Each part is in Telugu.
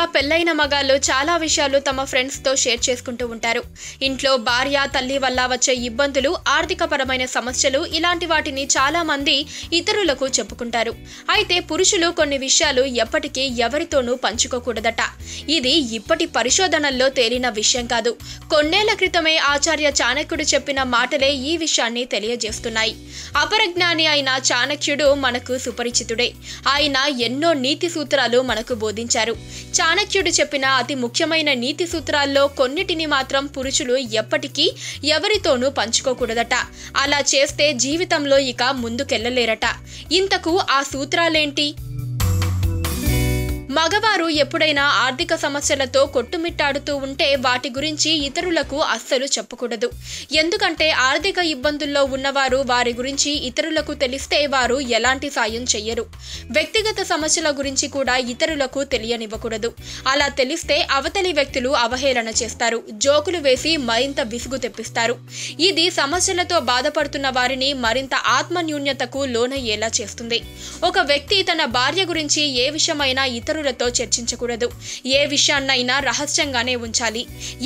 మామూలుగా పెళ్లైన మగాళ్ళు చాలా విషయాలు తమ ఫ్రెండ్స్ తో షేర్ చేసుకుంటూ ఉంటారు. ఇంట్లో భార్య తల్లి వల్ల వచ్చే ఇబ్బందులు, ఆర్థికపరమైన సమస్యలు ఇలాంటి వాటిని చాలా మంది ఇతరులకు చెప్పుకుంటారు. అయితే పురుషులు కొన్ని విషయాలు ఎప్పటికీ ఎవరితోనూ పంచుకోకూడదట. ఇది ఇప్పటి పరిశోధనల్లో తేలిన విషయం కాదు. కొన్నేళ్ల క్రితమే ఆచార్య చాణక్యుడు చెప్పిన మాటలే ఈ విషయాన్ని తెలియజేస్తున్నాయి. అపరజ్ఞాని అయిన చాణక్యుడు మనకు సుపరిచితుడే. ఆయన ఎన్నో నీతి సూత్రాలు మనకు బోధించారు. చాణక్యుడు చెప్పిన అతి ముఖ్యమైన నీతి సూత్రాల్లో కొన్నిటిని మాత్రం పురుషులు ఎప్పటికీ ఎవరితోనూ పంచుకోకూడదట. అలా చేస్తే జీవితంలో ఇక ముందుకెళ్లలేరట. ఇంతకు ఆ సూత్రాలేంటి? మగవారు ఎప్పుడైనా ఆర్థిక సమస్యలతో కొట్టుమిట్టాడుతూ ఉంటే వాటి గురించి ఇతరులకు అస్సలు చెప్పకూడదు. ఎందుకంటే ఆర్థిక ఇబ్బందుల్లో ఉన్నవారు వారి గురించి ఇతరులకు తెలిస్తే వారు ఎలాంటి సాయం చెయ్యరు. వ్యక్తిగత సమస్యల గురించి కూడా ఇతరులకు తెలియనివ్వకూడదు. అలా తెలిస్తే అవతలి వ్యక్తులు అవహేళన చేస్తారు, జోకులు వేసి మరింత విసుగు తెప్పిస్తారు. ఇది సమస్యలతో బాధపడుతున్న వారిని మరింత ఆత్మన్యూన్యతకు లోనయ్యేలా చేస్తుంది. ఒక వ్యక్తి తన భార్య గురించి ఏ విషయమైనా ఇతరులతో చర్చించకూడదు. ఏ విషయాన్నైనా రహస్యంగానే ఉంచాలి.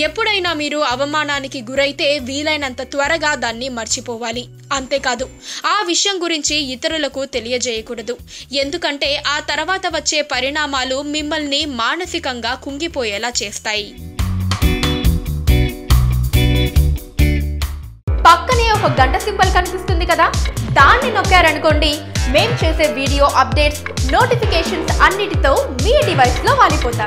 ఎప్పుడైనా మీరు అవమానానికి గురైతే వీలైనంత త్వరగా దాన్ని మర్చిపోవాలి. అంతేకాదు, ఆ విషయం గురించి ఇతరులకు తెలియజేయకూడదు. ఎందుకంటే ఆ తర్వాత వచ్చే పరిణామాలు మిమ్మల్ని మానసికంగా కుంగిపోయేలా చేస్తాయి. పక్కనే ఒక గంట సింబల్ కనిపిస్తుంది కదా, దాన్ని నొక్కారనుకోండి, మేం చేసే వీడియో అప్డేట్స్, నోటిఫికేషన్స్ అన్నిటితో మీ డివైస్లో వాలిపోతాం.